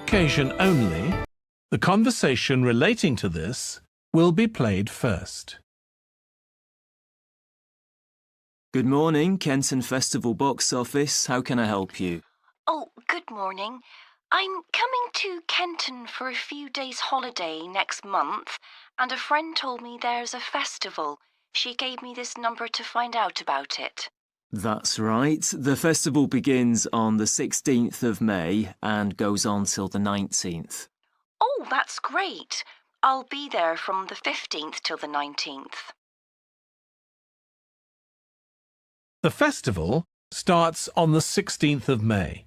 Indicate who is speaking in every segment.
Speaker 1: occasion only, the conversation relating to this will be played first.
Speaker 2: Good morning, Kenton Festival box office. How can I help you?
Speaker 3: Oh, good morning. I'm coming to Kenton for a few days' holiday next month, and a friend told me there's a festival. She gave me this number to find out about it.
Speaker 2: That's right. The festival begins on the 16th of May and goes on till the 19th.
Speaker 3: Oh, that's great. I'll be there from the 15th till the 19th.
Speaker 1: The festival starts on the 16th of May.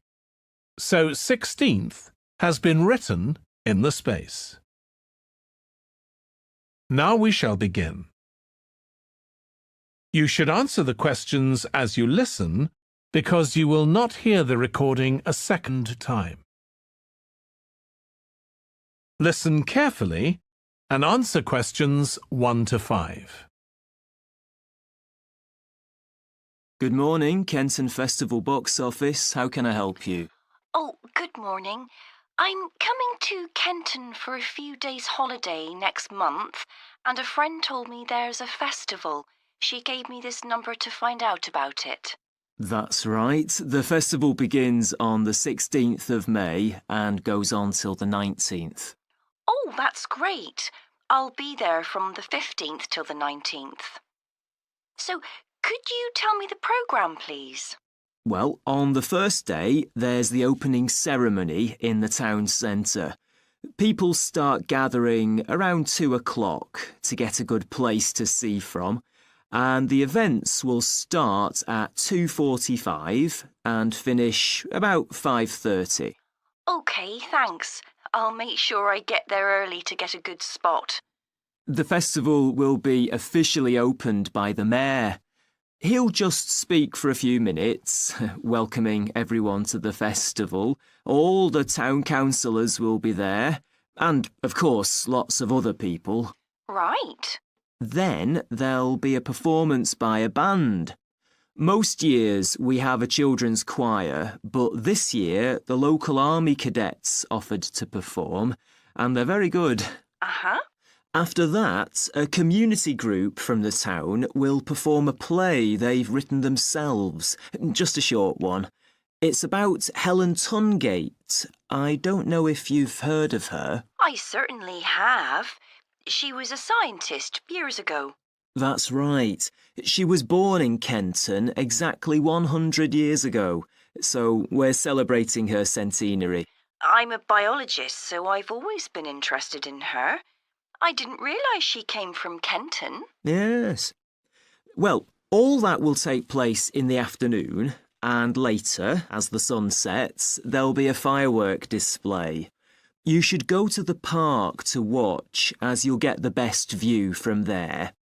Speaker 1: So 16th has been written in the space. Now we shall begin. You should answer the questions as you listen because you will not hear the recording a second time. Listen carefully and answer questions 1 to 5.
Speaker 2: Good morning, Kenton Festival box office. How can I help you?
Speaker 3: Oh, good morning. I'm coming to Kenton for a few days' holiday next month, and a friend told me there's a festival. She gave me this number to find out about it.
Speaker 2: That's right. The festival begins on the 16th of May and goes on till the 19th.
Speaker 3: Oh, that's great. I'll be there from the 15th till the 19th. So, could you tell me the programme, please?
Speaker 2: Well, on the first day, there's the opening ceremony in the town centre. People start gathering around 2 o'clock to get a good place to see from, and the events will start at 2:45 and finish about 5:30.
Speaker 3: OK, thanks. I'll make sure I get there early to get a good spot.
Speaker 2: The festival will be officially opened by the mayor. He'll just speak for a few minutes, welcoming everyone to the festival. All the town councillors will be there, and, of course, lots of other people.
Speaker 3: Right.
Speaker 2: Then there'll be a performance by a band. Most years we have a children's choir, but this year the local army cadets offered to perform, and they're very good.
Speaker 3: Uh-huh.
Speaker 2: After that, a community group from the town will perform a play they've written themselves, just a short one. It's about Helen Tungate. I don't know if you've heard of her.
Speaker 3: I certainly have. She was a scientist years ago.
Speaker 2: That's right. She was born in Kenton exactly 100 years ago, so we're celebrating her centenary.
Speaker 3: I'm a biologist, so I've always been interested in her. I didn't realise she came from Kenton.
Speaker 2: Yes. Well, all that will take place in the afternoon, and later, as the sun sets, there'll be a firework display. You should go to the park to watch, as you'll get the best view from there.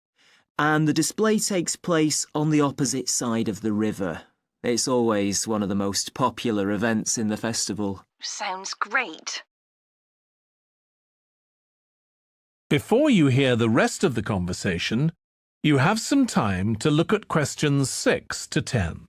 Speaker 2: And the display takes place on the opposite side of the river. It's always one of the most popular events in the festival.
Speaker 3: Sounds great.
Speaker 1: Before you hear the rest of the conversation, you have some time to look at questions 6 to 10.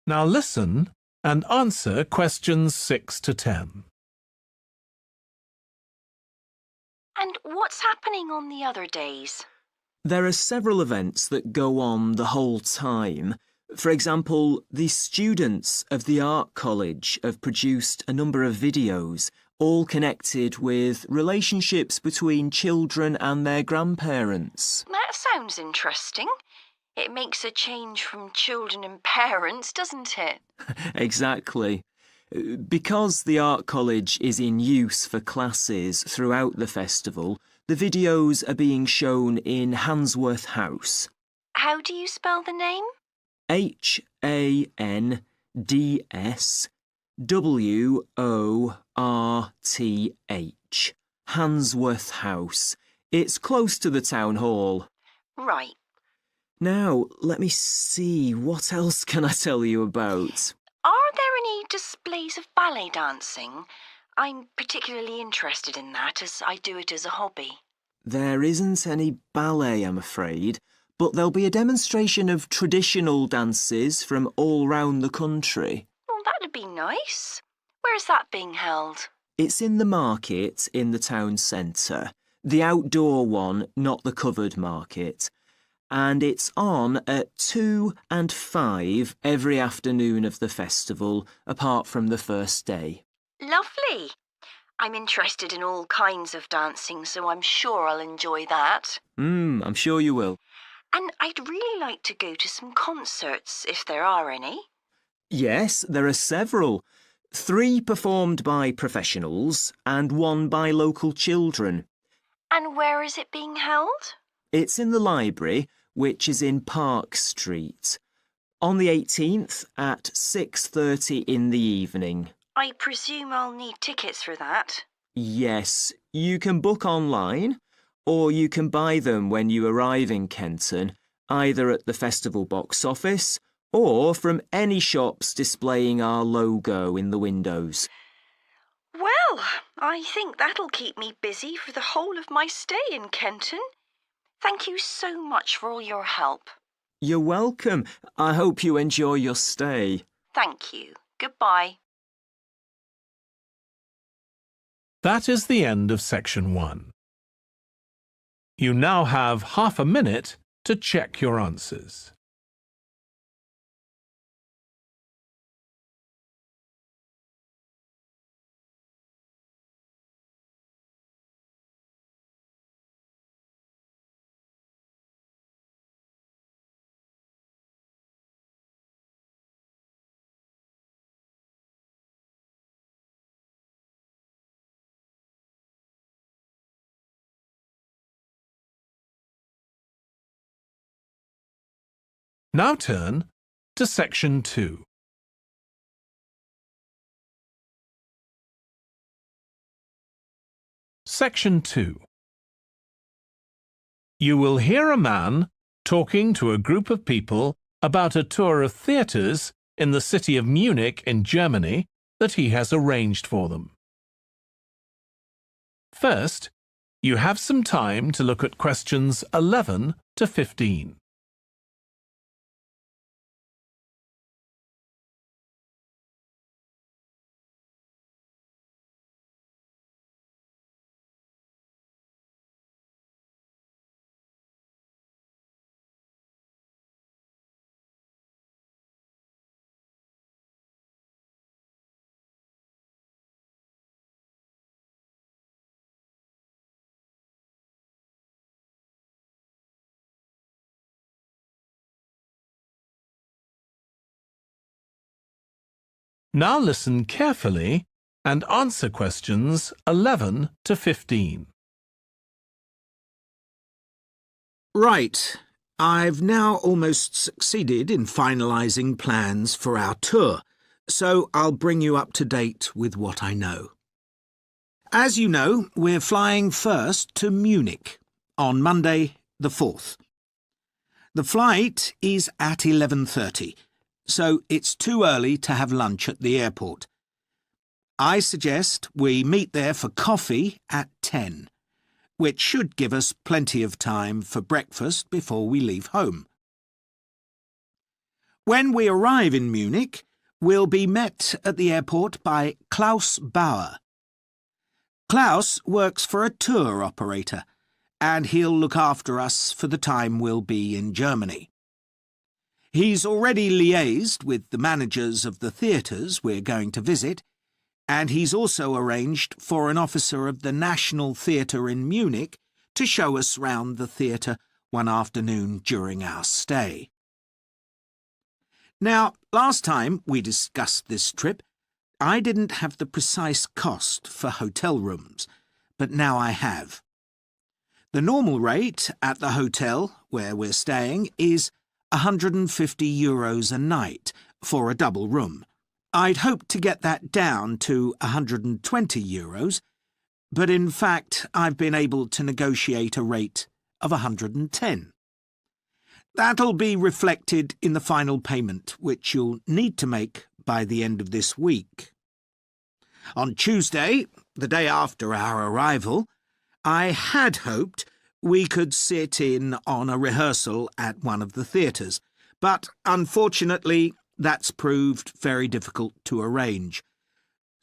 Speaker 1: Now listen and answer questions 6 to 10.
Speaker 3: And what's happening on the other days?
Speaker 2: There are several events that go on the whole time. For example, the students of the art college have produced a number of videos, all connected with relationships between children and their grandparents.
Speaker 3: That sounds interesting. It makes a change from children and parents, doesn't it?
Speaker 2: Exactly. Because the art college is in use for classes throughout the festival, the videos are being shown in Handsworth House.
Speaker 3: How do you spell the name?
Speaker 2: Handsworth. Handsworth House. It's close to the town hall.
Speaker 3: Right.
Speaker 2: Now, let me see, what else can I tell you about?
Speaker 3: Are there any displays of ballet dancing? I'm particularly interested in that as I do it as a hobby.
Speaker 2: There isn't any ballet, I'm afraid, but there'll be a demonstration of traditional dances from all round the country.
Speaker 3: Well, that'd be nice. Where's that being held?
Speaker 2: It's in the market in the town centre. The outdoor one, not the covered market. And it's on at 2 and 5 every afternoon of the festival, apart from the first day.
Speaker 3: Lovely. I'm interested in all kinds of dancing, so I'm sure I'll enjoy that.
Speaker 2: I'm sure you will.
Speaker 3: And I'd really like to go to some concerts, if there are any.
Speaker 2: Yes, there are several. 3 performed by professionals and 1 by local children.
Speaker 3: And where is it being held?
Speaker 2: It's in the library, which is in Park Street. On the 18th at 6:30 in the evening.
Speaker 3: I presume I'll need tickets for that.
Speaker 2: Yes, you can book online, or you can buy them when you arrive in Kenton, either at the festival box office or from any shops displaying our logo in the windows.
Speaker 3: Well, I think that'll keep me busy for the whole of my stay in Kenton. Thank you so much for all your help.
Speaker 2: You're welcome. I hope you enjoy your stay.
Speaker 3: Thank you. Goodbye.
Speaker 1: That is the end of section 1. You now have half a minute to check your answers. Now turn to section 2. Section 2. You will hear a man talking to a group of people about a tour of theatres in the city of Munich in Germany that he has arranged for them. First, you have some time to look at questions 11 to 15. Now listen carefully and answer questions 11 to 15.
Speaker 4: Right. I've now almost succeeded in finalising plans for our tour, so I'll bring you up to date with what I know. As you know, we're flying first to Munich on Monday the 4th. The flight is at 11:30. So it's too early to have lunch at the airport. I suggest we meet there for coffee at 10, which should give us plenty of time for breakfast before we leave home. When we arrive in Munich, we'll be met at the airport by Klaus Bauer. Klaus works for a tour operator, and he'll look after us for the time we'll be in Germany. He's already liaised with the managers of the theatres we're going to visit, and he's also arranged for an officer of the National Theatre in Munich to show us round the theatre one afternoon during our stay. Now, last time we discussed this trip, I didn't have the precise cost for hotel rooms, but now I have. The normal rate at the hotel where we're staying is €150 a night for a double room. I'd hoped to get that down to €120, but in fact I've been able to negotiate a rate of 110. That'll be reflected in the final payment, which you'll need to make by the end of this week. On Tuesday, the day after our arrival, I had hoped we could sit in on a rehearsal at one of the theatres, but unfortunately that's proved very difficult to arrange.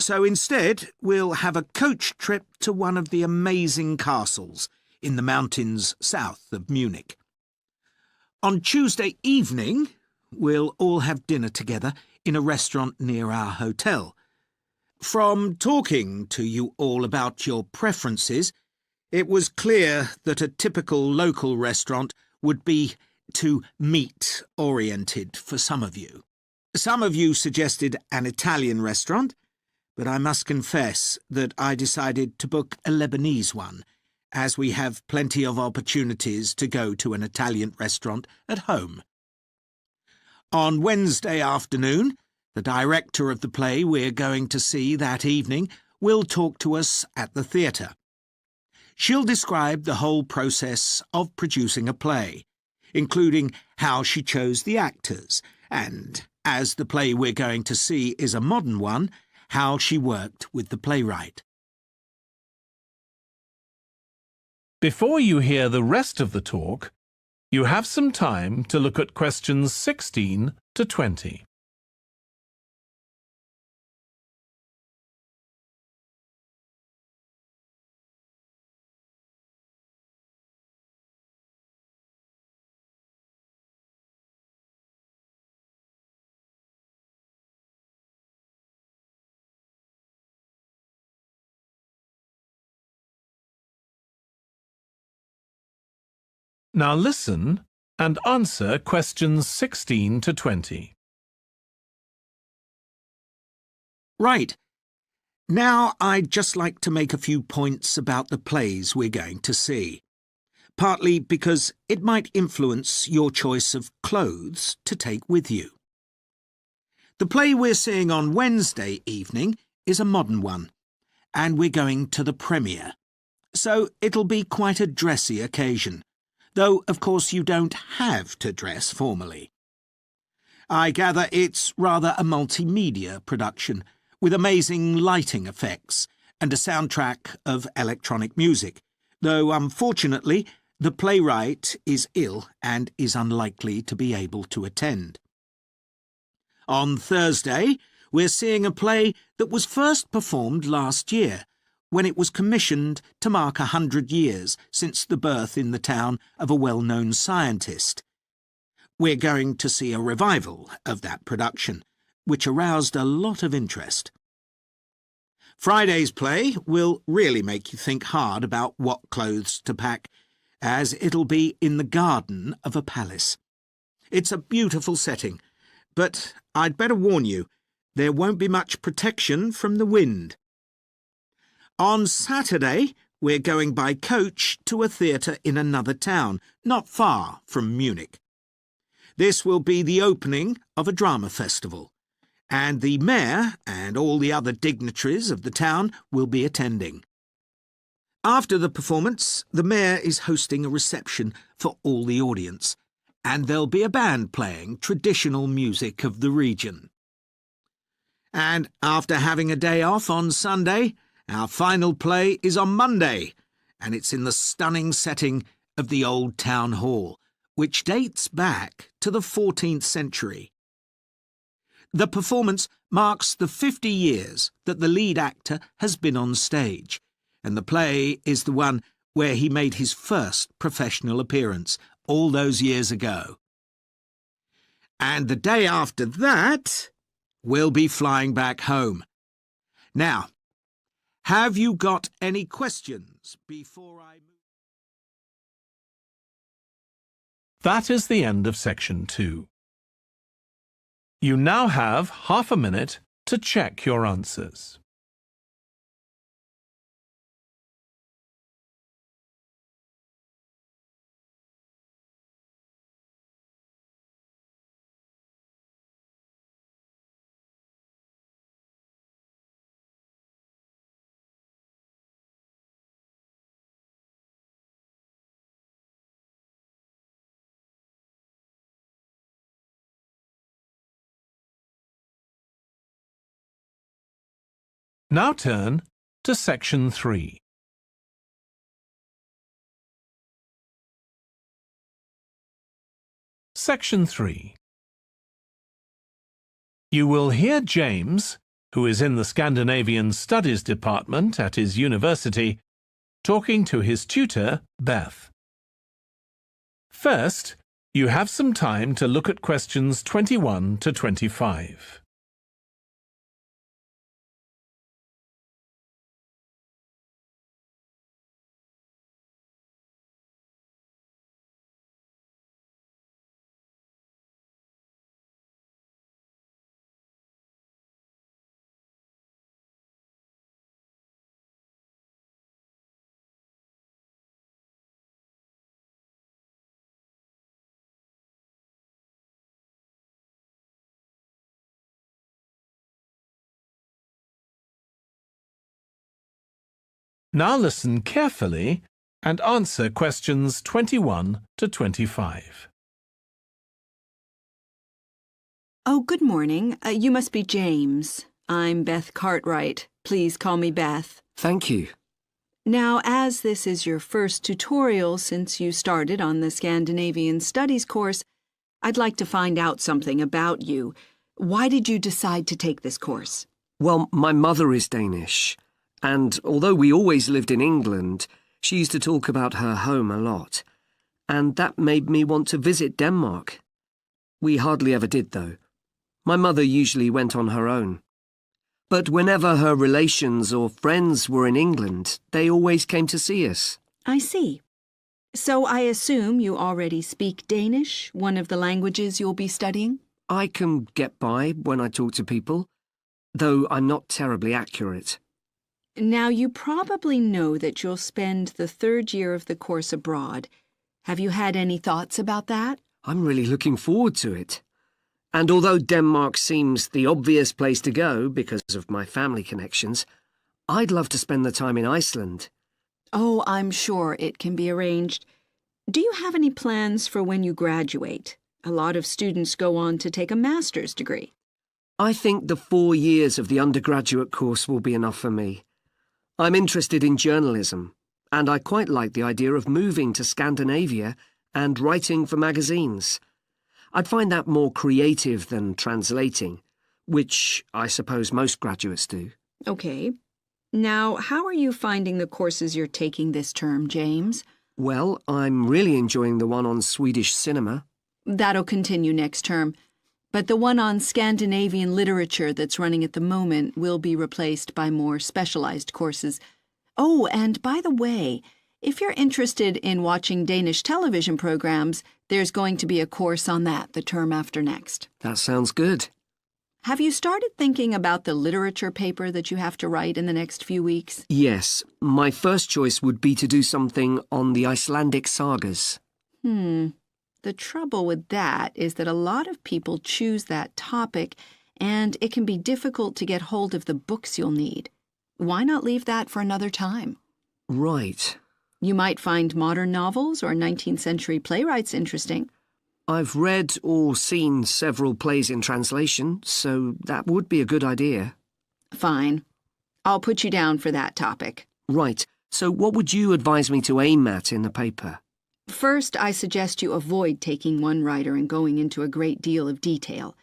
Speaker 4: So instead, we'll have a coach trip to one of the amazing castles in the mountains south of Munich. On Tuesday evening, we'll all have dinner together in a restaurant near our hotel. From talking to you all about your preferences, it was clear that a typical local restaurant would be too meat-oriented for some of you. Some of you suggested an Italian restaurant, but I must confess that I decided to book a Lebanese one, as we have plenty of opportunities to go to an Italian restaurant at home. On Wednesday afternoon, the director of the play we're going to see that evening will talk to us at the theatre. She'll describe the whole process of producing a play, including how she chose the actors, and, as the play we're going to see is a modern one, how she worked with the playwright.
Speaker 1: Before you hear the rest of the talk, you have some time to look at questions 16 to 20. Now listen and answer questions 16 to 20.
Speaker 4: Right. Now I'd just like to make a few points about the plays we're going to see, partly because it might influence your choice of clothes to take with you. The play we're seeing on Wednesday evening is a modern one, and we're going to the premiere, so it'll be quite a dressy occasion, though of course you don't have to dress formally. I gather it's rather a multimedia production, with amazing lighting effects and a soundtrack of electronic music, though unfortunately the playwright is ill and is unlikely to be able to attend. On Thursday, we're seeing a play that was first performed last year, when it was commissioned to mark 100 years since the birth in the town of a well-known scientist. We're going to see a revival of that production, which aroused a lot of interest. Friday's play will really make you think hard about what clothes to pack, as it'll be in the garden of a palace. It's a beautiful setting, but I'd better warn you, there won't be much protection from the wind. On Saturday, we're going by coach to a theatre in another town, not far from Munich. This will be the opening of a drama festival, and the mayor and all the other dignitaries of the town will be attending. After the performance, the mayor is hosting a reception for all the audience, and there'll be a band playing traditional music of the region. And after having a day off on Sunday, our final play is on Monday, and it's in the stunning setting of the old town hall, which dates back to the 14th century. The performance marks the 50 years that the lead actor has been on stage, and the play is the one where he made his first professional appearance all those years ago. And the day after that, we'll be flying back home. Now, have you got any questions before I move?
Speaker 1: That is the end of section 2. You now have half a minute to check your answers. Now turn to Section 3. Section 3. You will hear James, who is in the Scandinavian Studies Department at his university, talking to his tutor, Beth. First, you have some time to look at questions 21 to 25. Now listen carefully and answer questions 21 to 25.
Speaker 5: Oh, good morning. You must be James. I'm Beth Cartwright. Please call me Beth.
Speaker 6: Thank you.
Speaker 5: Now, as this is your first tutorial since you started on the Scandinavian Studies course, I'd like to find out something about you. Why did you decide to take this course?
Speaker 6: Well, my mother is Danish, and although we always lived in England, she used to talk about her home a lot, and that made me want to visit Denmark. We hardly ever did, though. My mother usually went on her own. But whenever her relations or friends were in England, they always came to see us.
Speaker 5: I see. So I assume you already speak Danish, one of the languages you'll be studying?
Speaker 6: I can get by when I talk to people, though I'm not terribly accurate.
Speaker 5: Now, you probably know that you'll spend the third year of the course abroad. Have you had any thoughts about that?
Speaker 6: I'm really looking forward to it. And although Denmark seems the obvious place to go because of my family connections, I'd love to spend the time in Iceland.
Speaker 5: Oh, I'm sure it can be arranged. Do you have any plans for when you graduate? A lot of students go on to take a master's degree.
Speaker 6: I think the 4 years of the undergraduate course will be enough for me. I'm interested in journalism, and I quite like the idea of moving to Scandinavia and writing for magazines. I'd find that more creative than translating, which I suppose most graduates do.
Speaker 5: Okay. Now, how are you finding the courses you're taking this term, James?
Speaker 6: Well, I'm really enjoying the one on Swedish cinema.
Speaker 5: That'll continue next term. But the one on Scandinavian literature that's running at the moment will be replaced by more specialized courses. Oh, and by the way, if you're interested in watching Danish television programs, there's going to be a course on that the term after next.
Speaker 6: That sounds good.
Speaker 5: Have you started thinking about the literature paper that you have to write in the next few weeks?
Speaker 6: Yes, my first choice would be to do something on the Icelandic sagas.
Speaker 5: The trouble with that is that a lot of people choose that topic, and it can be difficult to get hold of the books you'll need. Why not leave that for another time?
Speaker 6: Right.
Speaker 5: You might find modern novels or 19th century playwrights interesting.
Speaker 6: I've read or seen several plays in translation, so that would be a good idea.
Speaker 5: Fine. I'll put you down for that topic.
Speaker 6: Right. So what would you advise me to aim at in the paper?
Speaker 5: First, I suggest you avoid taking one writer and going into a great deal of detail.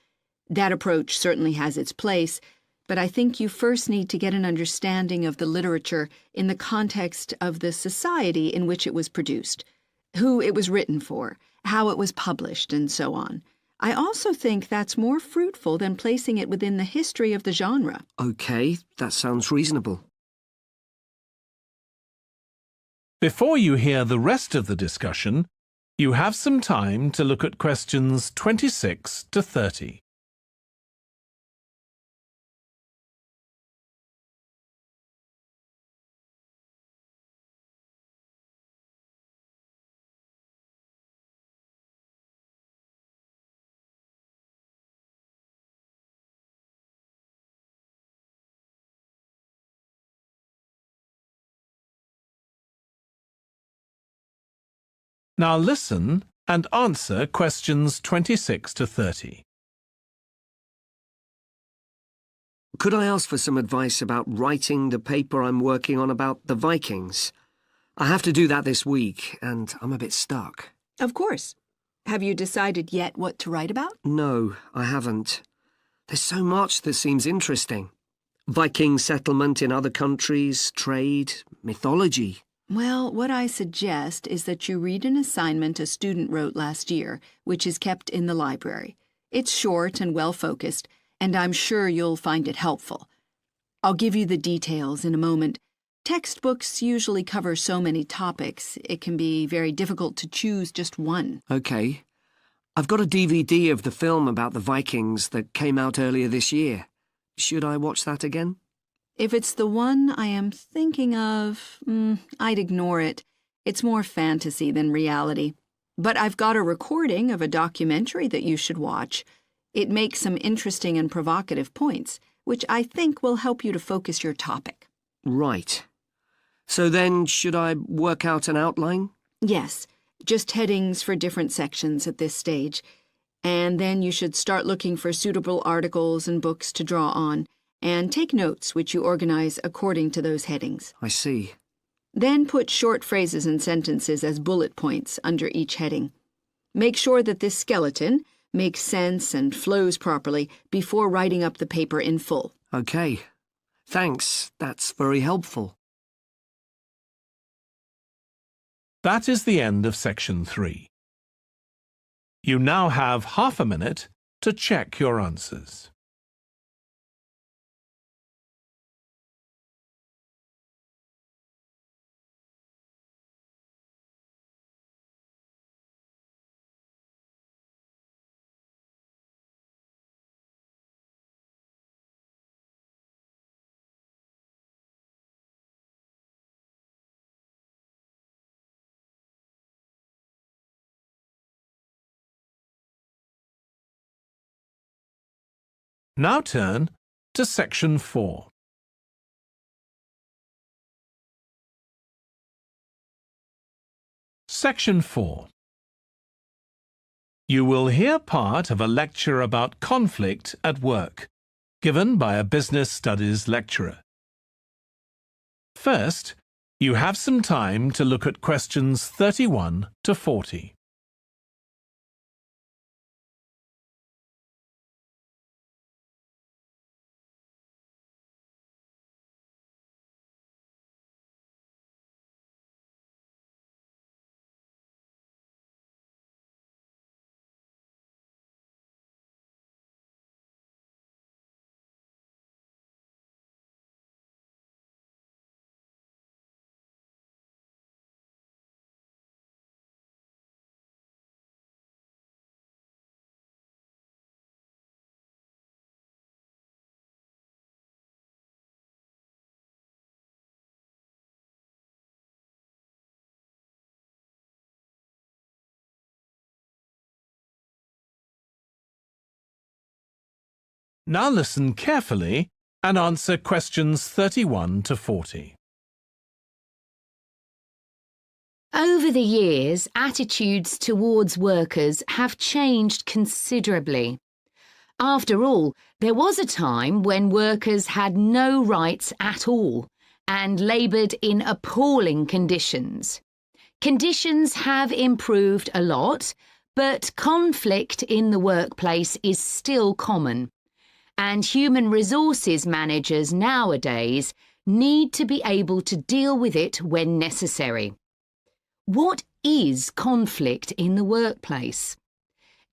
Speaker 5: That approach certainly has its place, but I think you first need to get an understanding of the literature in the context of the society in which it was produced, who it was written for, how it was published, and so on. I also think that's more fruitful than placing it within the history of the genre.
Speaker 6: Okay, that sounds reasonable.
Speaker 1: Before you hear the rest of the discussion, you have some time to look at questions 26 to 30. Now listen and answer questions 26 to 30.
Speaker 6: Could I ask for some advice about writing the paper I'm working on about the Vikings? I have to do that this week, and I'm a bit stuck.
Speaker 5: Of course. Have you decided yet what to write about?
Speaker 6: No, I haven't. There's so much that seems interesting. Viking settlement in other countries, trade, mythology.
Speaker 5: Well, what I suggest is that you read an assignment a student wrote last year, which is kept in the library. It's short and well-focused, and I'm sure you'll find it helpful. I'll give you the details in a moment. Textbooks usually cover so many topics, it can be very difficult to choose just one.
Speaker 6: OK. I've got a DVD of the film about the Vikings that came out earlier this year. Should I watch that again?
Speaker 5: If it's the one I am thinking of, I'd ignore it. It's more fantasy than reality. But I've got a recording of a documentary that you should watch. It makes some interesting and provocative points, which I think will help you to focus your topic.
Speaker 6: Right. So then, should I work out an outline?
Speaker 5: Yes, just headings for different sections at this stage. And then you should start looking for suitable articles and books to draw on, and take notes which you organize according to those headings.
Speaker 6: I see.
Speaker 5: Then put short phrases and sentences as bullet points under each heading. Make sure that this skeleton makes sense and flows properly before writing up the paper in full.
Speaker 6: OK. Thanks. That's very helpful.
Speaker 1: That is the end of section 3. You now have half a minute to check your answers. Now turn to section 4. Section 4. You will hear part of a lecture about conflict at work, given by a business studies lecturer. First, you have some time to look at questions 31 to 40. Now listen carefully and answer questions 31 to 40.
Speaker 7: Over the years, attitudes towards workers have changed considerably. After all, there was a time when workers had no rights at all and laboured in appalling conditions. Conditions have improved a lot, but conflict in the workplace is still common. And human resources managers nowadays need to be able to deal with it when necessary. What is conflict in the workplace?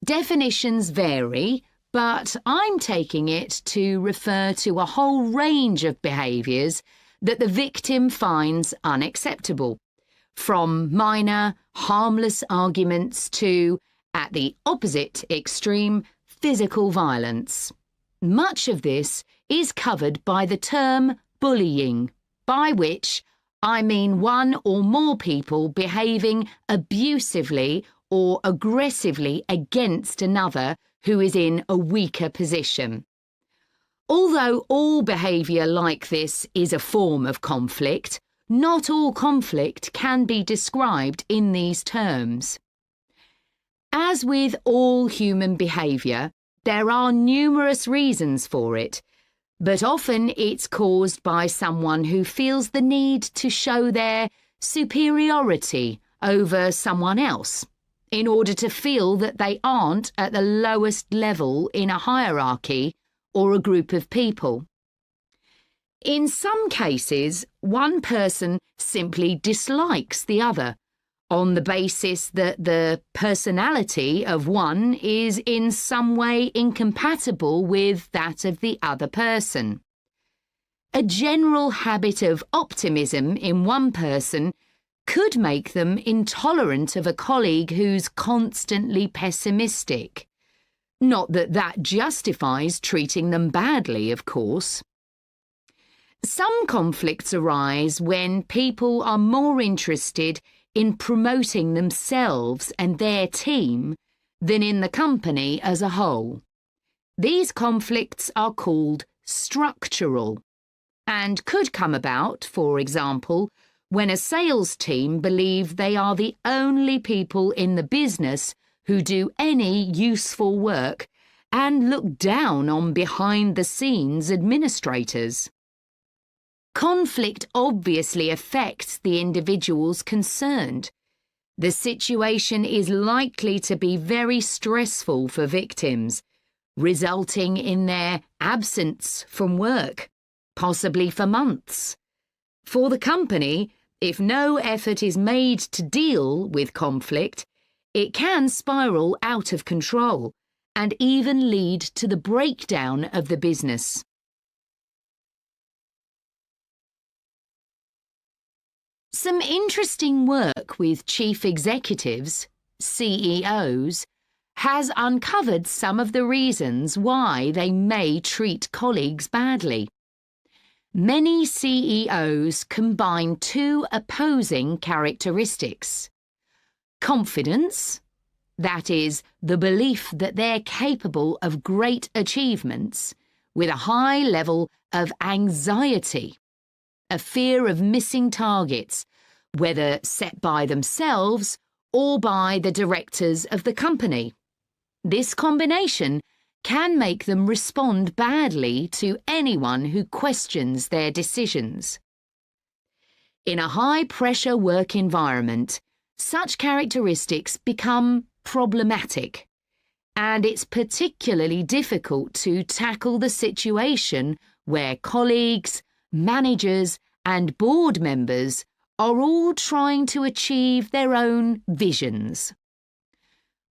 Speaker 7: Definitions vary, but I'm taking it to refer to a whole range of behaviours that the victim finds unacceptable, from minor, harmless arguments to, at the opposite extreme, physical violence. Much of this is covered by the term bullying, by which I mean one or more people behaving abusively or aggressively against another who is in a weaker position. Although all behaviour like this is a form of conflict, not all conflict can be described in these terms. As with all human behaviour, there are numerous reasons for it. but often it's caused by someone who feels the need to show their superiority over someone else in order to feel that they aren't at the lowest level in a hierarchy or a group of people. In some cases, one person simply dislikes the other on the basis that the personality of one is in some way incompatible with that of the other person. A general habit of optimism in one person could make them intolerant of a colleague who's constantly pessimistic. Not that that justifies treating them badly, of course. Some conflicts arise when people are more interested in promoting themselves and their team than in the company as a whole. These conflicts are called structural and could come about, for example, when a sales team believe they are the only people in the business who do any useful work and look down on behind-the-scenes administrators. Conflict obviously affects the individuals concerned. The situation is likely to be very stressful for victims, resulting in their absence from work, possibly for months. For the company, if no effort is made to deal with conflict, it can spiral out of control and even lead to the breakdown of the business. Some interesting work with chief executives, CEOs, has uncovered some of the reasons why they may treat colleagues badly. Many CEOs combine two opposing characteristics: confidence, that is, the belief that they're capable of great achievements, with a high level of anxiety, a fear of missing targets, whether set by themselves or by the directors of the company. This combination can make them respond badly to anyone who questions their decisions. In a high-pressure work environment, such characteristics become problematic, and it's particularly difficult to tackle the situation where colleagues, managers, and board members are all trying to achieve their own visions.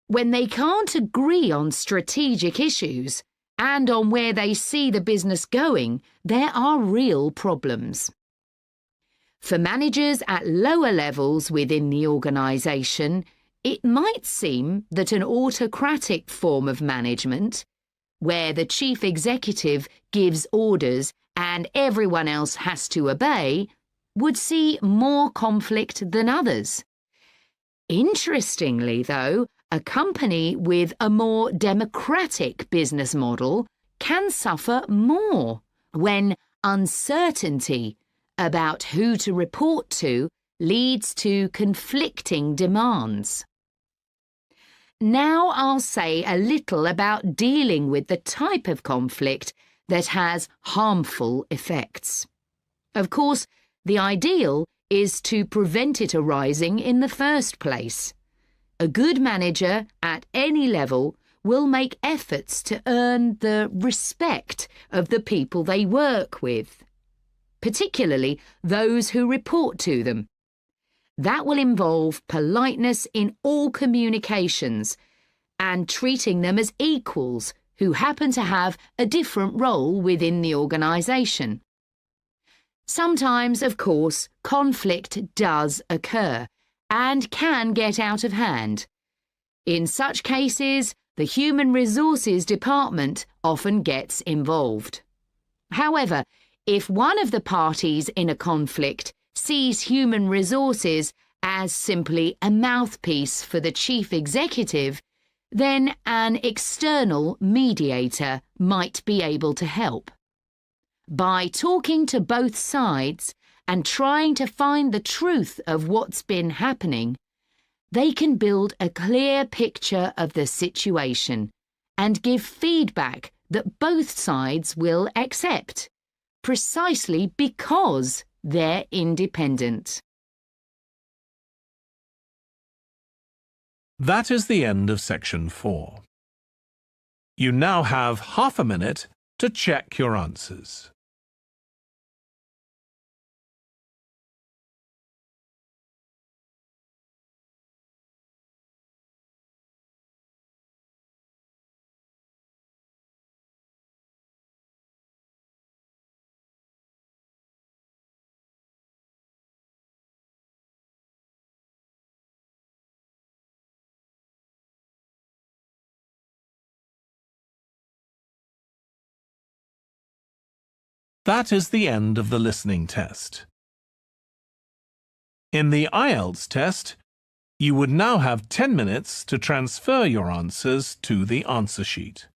Speaker 7: When they can't agree on strategic issues and on where they see the business going, there are real problems. For managers at lower levels within the organisation, it might seem that an autocratic form of management, where the chief executive gives orders and everyone else has to obey, would see more conflict than others. Interestingly, though, a company with a more democratic business model can suffer more when uncertainty about who to report to leads to conflicting demands. Now I'll say a little about dealing with the type of conflict that has harmful effects. Of course, the ideal is to prevent it arising in the first place. A good manager at any level will make efforts to earn the respect of the people they work with, particularly those who report to them. That will involve politeness in all communications and treating them as equals who happen to have a different role within the organisation. Sometimes, of course, conflict does occur and can get out of hand. In such cases, the Human Resources Department often gets involved. However, if one of the parties in a conflict sees human resources as simply a mouthpiece for the chief executive, then an external mediator might be able to help. By talking to both sides and trying to find the truth of what's been happening, they can build a clear picture of the situation and give feedback that both sides will accept, precisely because they're independent.
Speaker 1: That is the end of section 4. You now have half a minute to check your answers. That is the end of the listening test. In the IELTS test, you would now have 10 minutes to transfer your answers to the answer sheet.